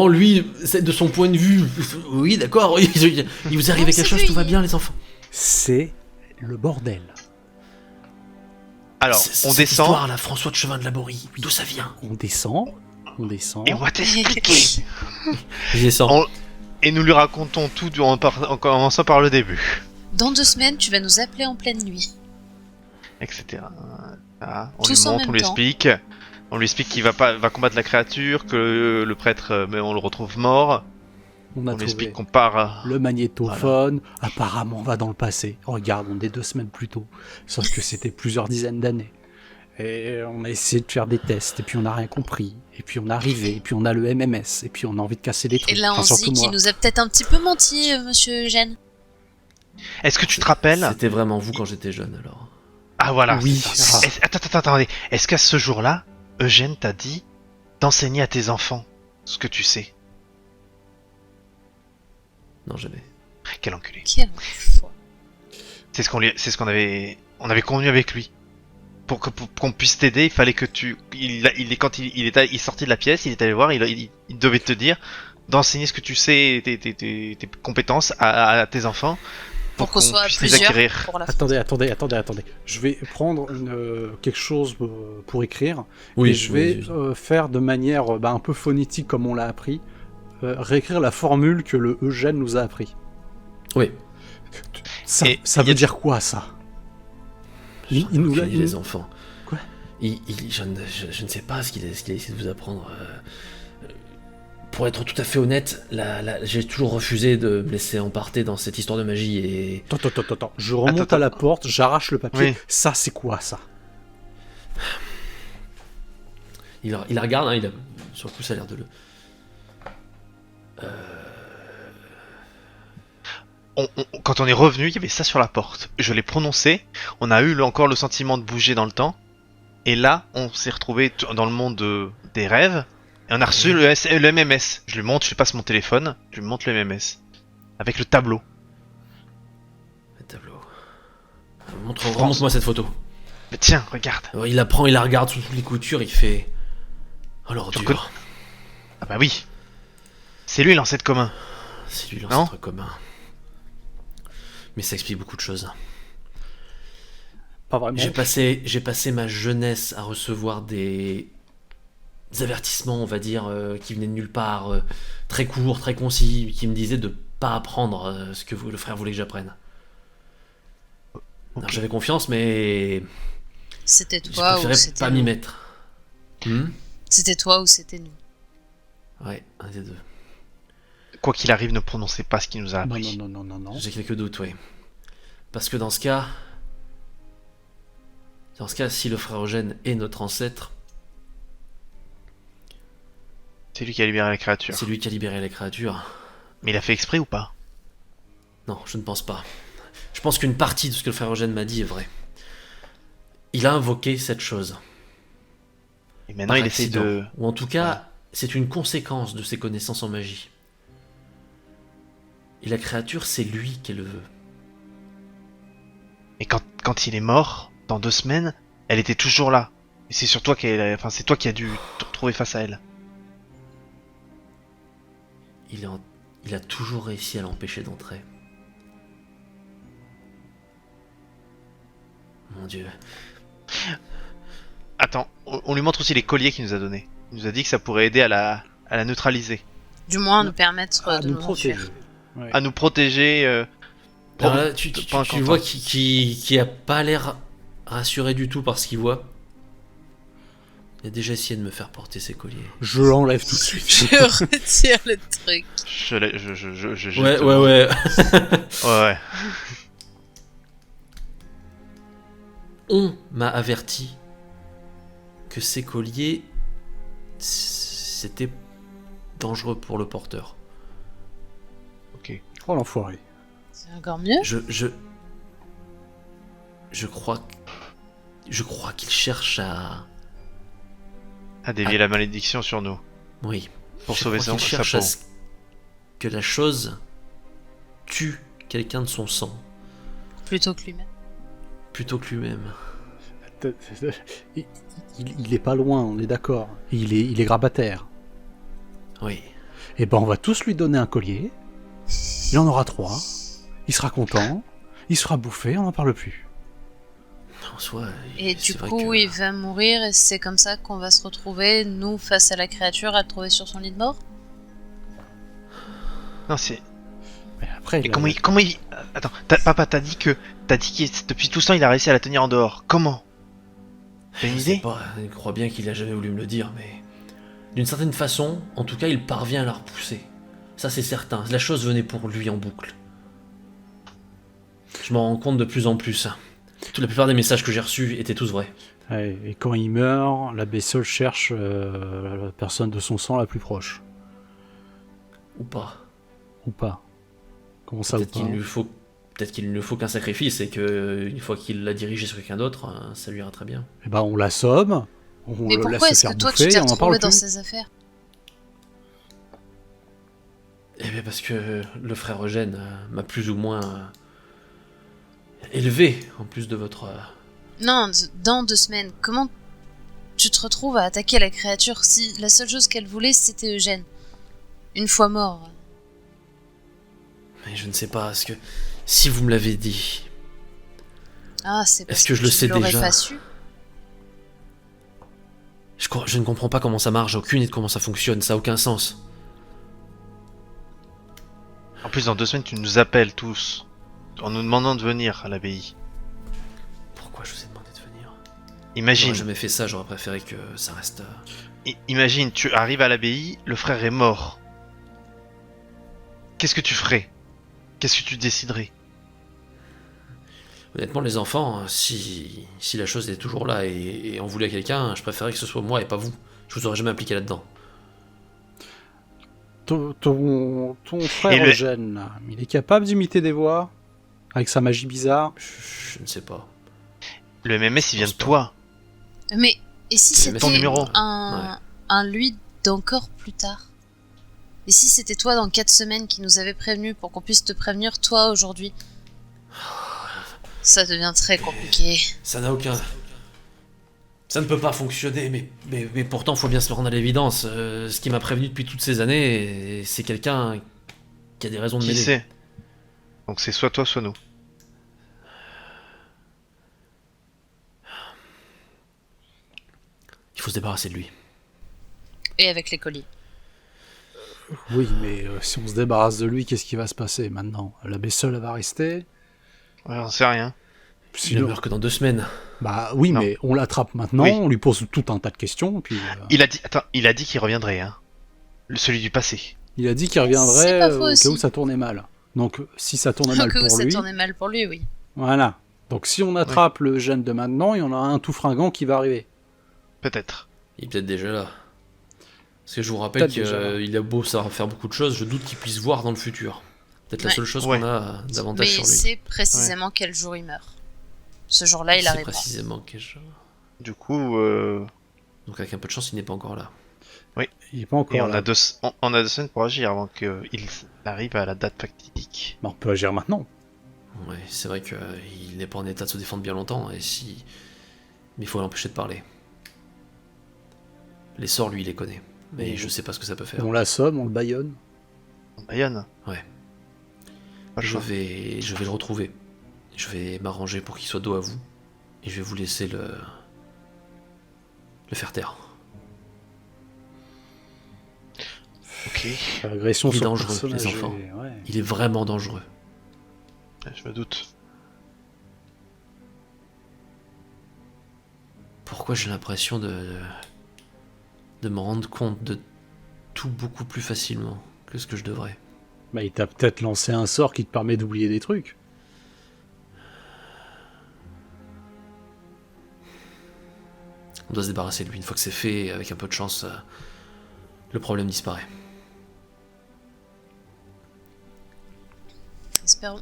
lui, c'est de son point de vue, oui, d'accord, il vous arrive Non, quelque c'est chose, lui. tout va bien, les enfants. C'est le bordel. Alors, on descend Histoire, là, François de Chevin de Laborie, d'où ça vient? On descend. et on va t'expliquer. Je descends. On- Et nous lui racontons tout en commençant par le début. Dans 2 semaines, tu vas nous appeler en pleine nuit. Etc. Voilà. On Tous lui en montre, même on lui temps. explique. On lui explique qu'il va combattre la créature, que le prêtre, mais on le retrouve mort. On a On lui explique trouvé qu'on part. le magnétophone. Apparemment, on va dans le passé. Regarde, on est 2 semaines plus tôt. Sauf que c'était plusieurs dizaines d'années. Et on a essayé de faire des tests, et puis on n'a rien compris. Et puis on est arrivé, et puis on a le MMS, et puis on a envie de casser des Et trucs. là, on Enfin, se dit surtout qu'il moi. nous a peut-être un petit peu menti, monsieur Eugène. Est-ce que tu te rappelles? C'était vraiment vous quand j'étais jeune, alors. Ah voilà. Oui. c'est ça. Attendez. Est-ce qu'à ce jour-là, Eugène t'a dit d'enseigner à tes enfants ce que tu sais? Non, jamais. Quel enculé. Quel enfoiré. C'est ce qu'on avait convenu avec lui. Pour qu'on puisse t'aider, il fallait que quand il est sorti de la pièce, il est allé voir, il devait te dire d'enseigner ce que tu sais, tes compétences à tes enfants. Pour qu'on soit puisse les plusieurs acquérir. pour la Attendez. Je vais prendre quelque chose pour écrire. Oui, et je vais faire de manière un peu phonétique comme on l'a appris. Réécrire la formule que le Eugène nous a appris. Oui. Ça, Et ça y veut a- dire quoi, ça? Il nous l'a les enfants. Quoi? Je ne sais pas ce qu'il a essayé de vous apprendre. Pour être tout à fait honnête, j'ai toujours refusé de me laisser emporter dans cette histoire de magie et... Attends. Je remonte Attends. à la porte, j'arrache le papier. Oui. Ça, c'est quoi, ça? Il la regarde, hein, sur le coup ça a l'air de le... Quand on est revenu, il y avait ça sur la porte. Je l'ai prononcé, on a eu encore le sentiment de bouger dans le temps. Et là, on s'est retrouvé dans le monde des rêves. Et on a reçu le MMS. Je lui passe mon téléphone, je lui montre le MMS. Avec le tableau. Le tableau. Remonte-moi cette photo. Mais tiens, regarde. Alors, il la prend, il la regarde sous toutes les coutures, il fait... Oh Tu l'ordure. Ah bah oui. C'est lui l'ancêtre commun. C'est lui l'ancêtre commun. Mais ça explique beaucoup de choses. Pas vraiment. J'ai passé ma jeunesse à recevoir des avertissements, on va dire, qui venaient de nulle part, très courts, très concis, qui me disaient de pas apprendre ce que le frère voulait que j'apprenne. Alors, j'avais confiance, mais C'était je toi ou préférais c'était pas m'y nous. mettre. C'était toi ou c'était nous. Ouais, un des deux. Quoi qu'il arrive, ne prononcez pas ce qu'il nous a Non, appris. non. J'ai quelques doutes, oui. Parce que dans ce cas, si le frère Eugène est notre ancêtre, C'est lui qui a libéré la créature. c'est lui qui a libéré la créature. Mais il a fait exprès ou pas? Non, je ne pense pas. Je pense qu'une partie de ce que le frère Eugène m'a dit est vrai. Il a invoqué cette chose. Et maintenant, Par il essaie accident. de... Ou en tout cas, c'est une conséquence de ses connaissances en magie. Et la créature, c'est lui qui le veut. Et quand il est mort, dans 2 semaines, elle était toujours là. Et c'est sur toi enfin, c'est toi qui as dû te retrouver face à elle. Il a toujours réussi à l'empêcher d'entrer. Mon Dieu. Attends, on lui montre aussi les colliers qu'il nous a donnés. Il nous a dit que ça pourrait aider à la neutraliser. Du moins, nous permettre À de nous nous protéger. enfuir. Ouais. À nous protéger... Alors là, tu pendant qu'on vois pense. qu'il a pas l'air rassuré du tout par ce qu'il voit. Il a déjà essayé de me faire porter ses colliers. Je l'enlève tout de suite. Je retire le truc. Je Ouais. Ouais. On m'a averti que ces colliers, c'était dangereux pour le porteur. Oh l'enfoiré. C'est encore mieux. Je crois qu'il cherche à... À dévier la malédiction sur nous. Oui. Pour Je sauver crois qu'il sa cherche peau. à ce que la chose tue quelqu'un de son sang, Plutôt que lui-même. plutôt que lui-même. Il est pas loin, on est d'accord. Il est grabataire. Oui. Et ben on va tous lui donner un collier. Il en aura 3. Il sera content. Il sera bouffé, on n'en parle plus. En soi, Et c'est du vrai coup, que- il va mourir et c'est comme ça qu'on va se retrouver, nous, face à la créature, à le trouver sur son lit de mort. Non, c'est... Mais après, Mais il a- comment il... Attends, papa, t'as dit que depuis tout ce temps, il a réussi à la tenir en dehors. Comment? T'as une Je sais idée? pas, je crois bien qu'il a jamais voulu me le dire, mais... D'une certaine façon, en tout cas, il parvient à la repousser. Ça, c'est certain. La chose venait pour lui en boucle. Je m'en rends compte de plus en plus. La plupart des messages que j'ai reçus étaient tous vrais. Ouais, et quand il meurt, la bestiole cherche la personne de son sang la plus proche. Ou pas. Ou pas. Comment ça ou Peut-être pas qu'il ne lui faut qu'un sacrifice et que une fois qu'il l'a dirigé sur quelqu'un d'autre, ça lui ira très bien. Eh ben on l'assomme, on Mais le pourquoi laisse se est-ce faire que toi, bouffer tu t'es et on en parle retrouvé dans plus. ces affaires? Eh bien parce que le frère Eugène m'a plus ou moins élevé, en plus de votre... Non, dans 2 semaines, comment tu te retrouves à attaquer la créature si la seule chose qu'elle voulait, c'était Eugène? Une fois mort. Mais je ne sais pas, est-ce que... Si vous me l'avez dit, Ah, c'est parce Est-ce que je le tu sais l'aurais déjà pas su. je ne comprends pas comment ça marche, j'ai aucune idée de comment ça fonctionne, ça n'a aucun sens. En plus, dans 2 semaines, tu nous appelles tous. En nous demandant de venir à l'abbaye. Pourquoi je vous ai demandé de venir? Imagine, J'aurais jamais fait ça, j'aurais préféré que ça reste... imagine, tu arrives à l'abbaye, le frère est mort. Qu'est-ce que tu ferais? Qu'est-ce que tu déciderais? Honnêtement, les enfants, si la chose est toujours là et en voulait à quelqu'un, je préférais que ce soit moi et pas vous. Je vous aurais jamais impliqué là-dedans. Ton frère Et le- Eugène, là, il est capable d'imiter des voix avec sa magie bizarre. Je ne sais pas. Le MMS, il vient de pense pas. toi. Mais et si C'est c'était ton numéro. un lui d'encore plus tard? Et si c'était toi dans 4 semaines qui nous avait prévenu pour qu'on puisse te prévenir toi aujourd'hui? Ça devient très compliqué. Ça n'a aucun... Ça ne peut pas fonctionner, mais pourtant, faut bien se rendre à l'évidence. Ce qui m'a prévenu depuis toutes ces années, c'est quelqu'un qui a des raisons de Qui m'aider. sait? Donc c'est soit toi, soit nous. Il faut se débarrasser de lui. Et avec les colliers. Oui, mais si on se débarrasse de lui, qu'est-ce qui va se passer maintenant? La Bessole, elle va rester? Ouais, on sait rien. Il ne Sinon... meurt que dans 2 semaines. Bah oui, Non. mais on l'attrape maintenant, Oui. on lui pose tout un tas de questions, puis Il a dit qu'il reviendrait, hein. Celui du passé. il a dit qu'il C'est reviendrait pas faux au cas aussi. où ça tournait mal. Donc si ça tournait Au mal cas où pour ça lui, tournait mal pour lui, oui. voilà. Donc si on attrape le jeune de maintenant, il y en a un tout fringant qui va arriver. Peut-être. Il est peut-être déjà là. Parce que je vous rappelle Peut-être déjà là. qu'il a beau savoir faire beaucoup de choses, je doute qu'il puisse voir dans le futur. Peut-être la Ouais. seule chose Ouais. qu'on a d'avantage Mais sur lui. c'est précisément quel jour il meurt. Ce jour-là, il C'est arrivera. précisément quel jour. Du coup, Donc avec un peu de chance, il n'est pas encore là. Il est pas encore et on là. a 2 semaines pour agir avant qu'il arrive à la date fatidique. Bah, on peut agir maintenant. Ouais, c'est vrai qu'il n'est pas en état de se défendre bien longtemps, et si... Mais il faut l'empêcher de parler. Les sorts, lui, il les connaît. Mais Et je sais pas ce que ça peut faire. On l'assomme, on le baïonne. Bayonne. Ouais. Pas le Je choix. vais le retrouver. Je vais m'arranger pour qu'il soit dos à vous. Et je vais vous laisser le faire taire. Ok, Agression Il est sur dangereux, personnage, les enfants. ouais. Il est vraiment dangereux. je me doute. Pourquoi j'ai l'impression de me rendre compte de tout beaucoup plus facilement que ce que je devrais. Bah, il t'a peut-être lancé un sort qui te permet d'oublier des trucs. On doit se débarrasser de lui. Une fois que c'est fait, avec un peu de chance, le problème disparaît. Espérons.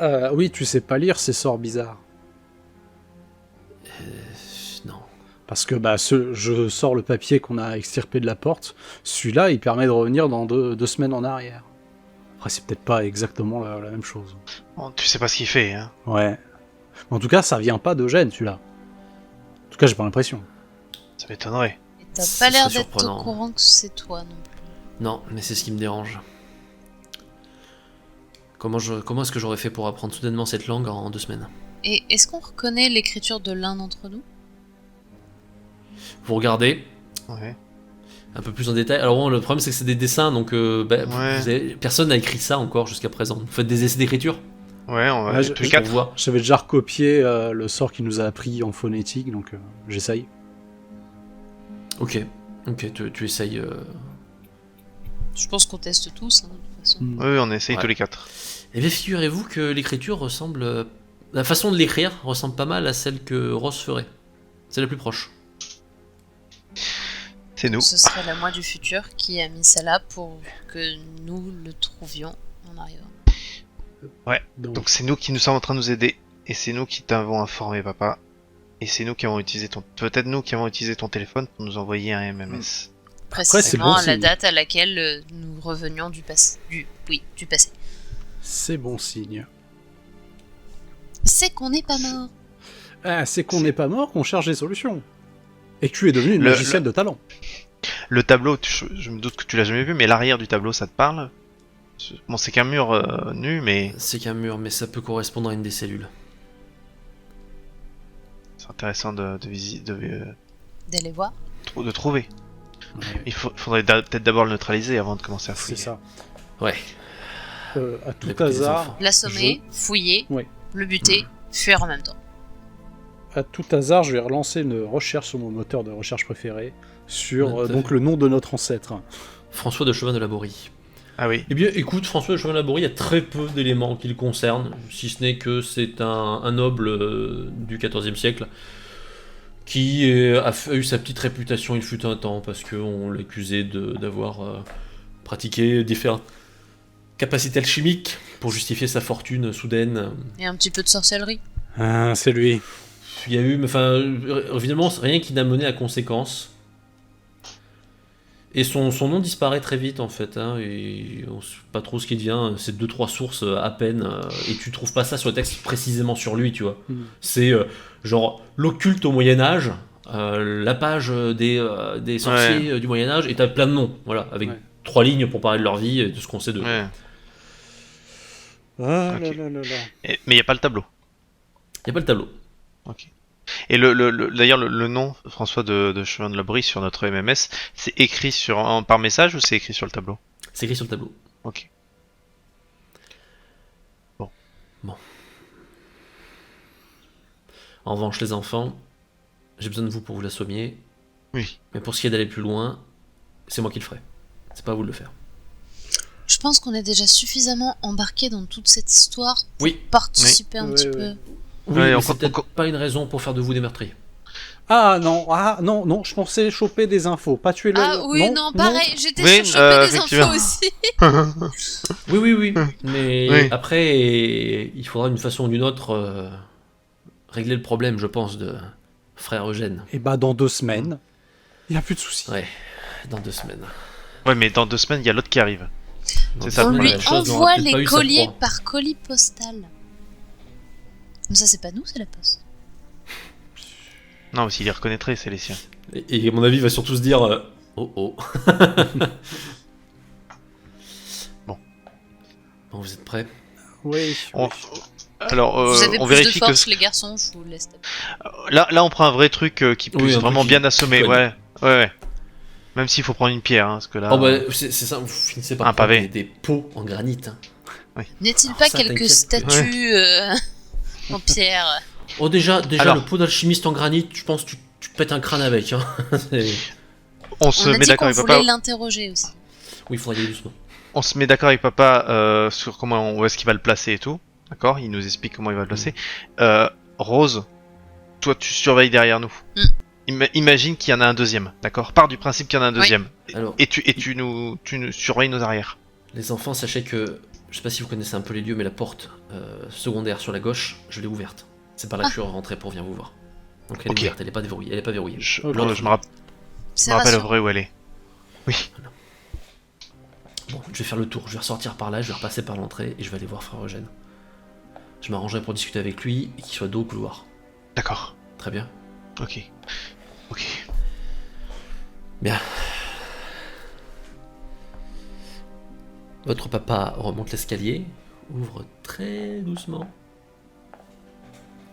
Ah, oui, tu sais pas lire ces sorts bizarres. Non. Parce que bah, je sors le papier qu'on a extirpé de la porte. Celui-là, il permet de revenir dans 2 semaines en arrière. Après, c'est peut-être pas exactement la même chose. Bon, tu sais pas ce qu'il fait, hein. Ouais. En tout cas, ça vient pas d'Eugène, celui-là. En tout cas, j'ai pas l'impression. Ça m'étonnerait. Et t'as Ce pas l'air serait d'être au surprenant. courant que c'est toi non plus. Non, mais c'est ce qui me dérange. Comment est-ce que j'aurais fait pour apprendre soudainement cette langue en 2 semaines? Et est-ce qu'on reconnaît l'écriture de l'un d'entre nous? Vous regardez Ouais. un peu plus en détail. Alors bon, le problème c'est que c'est des dessins, donc Ouais. personne n'a écrit ça encore jusqu'à présent. Vous faites des essais d'écriture? Ouais, on va. Ah, tous les je- quatre. On voit. J'avais déjà recopié le sort qu'il nous a appris en phonétique, donc j'essaye. Ok, tu essayes. Je pense qu'on teste tous, hein, de toute façon. Hmm. Oui, on essaye Ouais. tous les 4. Eh bien, figurez-vous que l'écriture ressemble. La façon de l'écrire ressemble pas mal à celle que Ross ferait. C'est la plus proche. C'est nous. Ce serait la moi du futur qui a mis ça là pour que nous le trouvions en arrivant. Donc c'est nous qui nous sommes en train de nous aider. Et c'est nous qui t'avons informé, papa. Et c'est nous qui avons utilisé peut-être nous qui avons utilisé ton téléphone pour nous envoyer un MMS. Précisément bon à la signe. date à laquelle nous revenions du passé. Du passé. C'est bon signe. C'est qu'on n'est pas mort. Ah, c'est qu'on n'est pas mort, qu'on cherche des solutions. Et que tu es devenu une magicienne de talent. Le tableau, je me doute que tu l'as jamais vu, mais l'arrière du tableau, ça te parle? Bon, c'est qu'un mur nu, mais C'est qu'un mur, mais ça peut correspondre à une des cellules. c'est intéressant de D'aller voir. trouver. Ouais, Il faudrait peut-être d'abord le neutraliser avant de commencer à c'est fouiller. ça. Ouais. À tout Écoutez, les hasard, enfants. L'assommer, fouiller, Ouais. le buter, fuir en même temps. à tout hasard, je vais relancer une recherche sur mon moteur de recherche préféré sur Tout à donc fait. le nom de notre ancêtre. François de Chauvin de la Borie. Ah oui. Eh bien, écoute, François de Chauvin de la Borie, il y a très peu d'éléments qui le concernent, si ce n'est que c'est un noble du XIVe siècle qui a eu sa petite réputation il fut un temps parce qu'on l'accusait d'avoir pratiqué différentes capacités alchimiques pour justifier sa fortune soudaine. Et un petit peu de sorcellerie. Ah, c'est lui. Il y a eu, enfin, évidemment, rien qui n'a mené à conséquence. Et son nom disparaît très vite en fait, hein, et on sait pas trop ce qu'il devient, c'est 2-3 sources à peine, et tu trouves pas ça sur le texte précisément sur lui, tu vois. Mm. C'est genre l'occulte au Moyen-Âge, la page des sorciers du Moyen-Âge, et t'as plein de noms, voilà, avec Ouais. 3 lignes pour parler de leur vie et de ce qu'on sait d'eux. Ouais. Ah Ok. là là là là. Mais il n'y a pas le tableau. Y a pas le tableau. Ok. Et d'ailleurs, le nom, François, de Chemin de la Brie sur notre MMS, c'est écrit par message ou c'est écrit sur le tableau? C'est écrit sur le tableau. Ok. En revanche, les enfants, j'ai besoin de vous pour vous l'assommier. Oui. Mais pour ce qui est d'aller plus loin, c'est moi qui le ferai. C'est pas à vous de le faire. Je pense qu'on est déjà suffisamment embarqué dans toute cette histoire pour Oui. participer un petit Oui. peu. Oui, Ouais, mais c'est peut-être encore- pas une raison pour faire de vous des meurtriers. Non, je pensais choper des infos, pas tuer le... Ah oui, non, pareil, j'étais Oui, sur choper des effectivement. infos aussi. Oui. Mais Oui. après, il faudra d'une façon ou d'une autre régler le problème, je pense, de frère Eugène. Et bah dans 2 semaines, il n'y a plus de soucis. Ouais, dans 2 semaines. Ouais, mais dans 2 semaines, il y a l'autre qui arrive. C'est ça, On le lui problème. chose n'aura envoie peut-être pas les eu sa colis proie. par colis postal. Mais ça, c'est pas nous, c'est la poste. Non, mais s'il les reconnaîtrait, c'est les siens. Et à mon avis, il va surtout se dire oh. Bon. Bon, vous êtes prêts? Oui. Alors, Vous avez on plus de vérifie force, que les garçons, je vous laisse taper. là, on prend un vrai truc qui puisse Oui, un truc vraiment qui- bien assommer. qui Ouais. Même s'il faut prendre une pierre, hein, parce que là. Oh bah, c'est ça, vous finissez par Un prendre pavé. des pots en granit. Hein. N'est-il Alors pas ça, quelques t'inquiète que- statues en pierre? Oh, déjà Alors. le pot d'alchimiste en granit, je pense que tu pètes un crâne avec. Hein. On se On a met dit d'accord qu'on avec voulait papa. l'interroger aussi. Oui, il faudrait y aller doucement. On se met d'accord avec papa sur où est-ce qu'il va le placer et tout. D'accord? Il nous explique comment il va le placer. Rose, toi tu surveilles derrière nous. Imagine qu'il y en a un deuxième, d'accord? Pars du principe qu'il y en a un deuxième. Alors, Et tu nous surveilles nos arrières. les enfants, sachez que, je sais pas si vous connaissez un peu les lieux, mais la porte secondaire sur la gauche, je l'ai ouverte. C'est par là que je suis rentré pour venir vous voir. Donc elle est Ok. ouverte, elle est pas verrouillée. Elle est pas verrouillée. Je L'autre- me C'est rappelle rassurant. vrai où elle est. Bon, je vais faire le tour, je vais ressortir par là, je vais repasser par l'entrée et je vais aller voir frère Eugène. Je m'arrangerai pour discuter avec lui et qu'il soit dos au couloir. D'accord. Très bien. Ok. Bien. Votre papa remonte l'escalier, ouvre très doucement,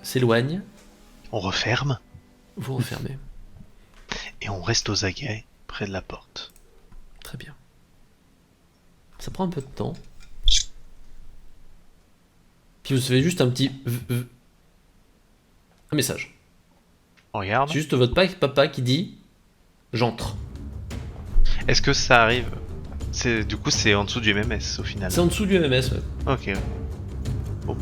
s'éloigne, On referme vous refermez. et on reste aux aguets près de la porte. Très bien. Ça prend un peu de temps. Puis vous savez juste un petit... un message. On regarde. C'est juste votre papa qui dit « J'entre Est-ce que ça arrive? Du coup, c'est en dessous du MMS au » final. C'est en dessous du MMS. Ouais. Ok. Bon.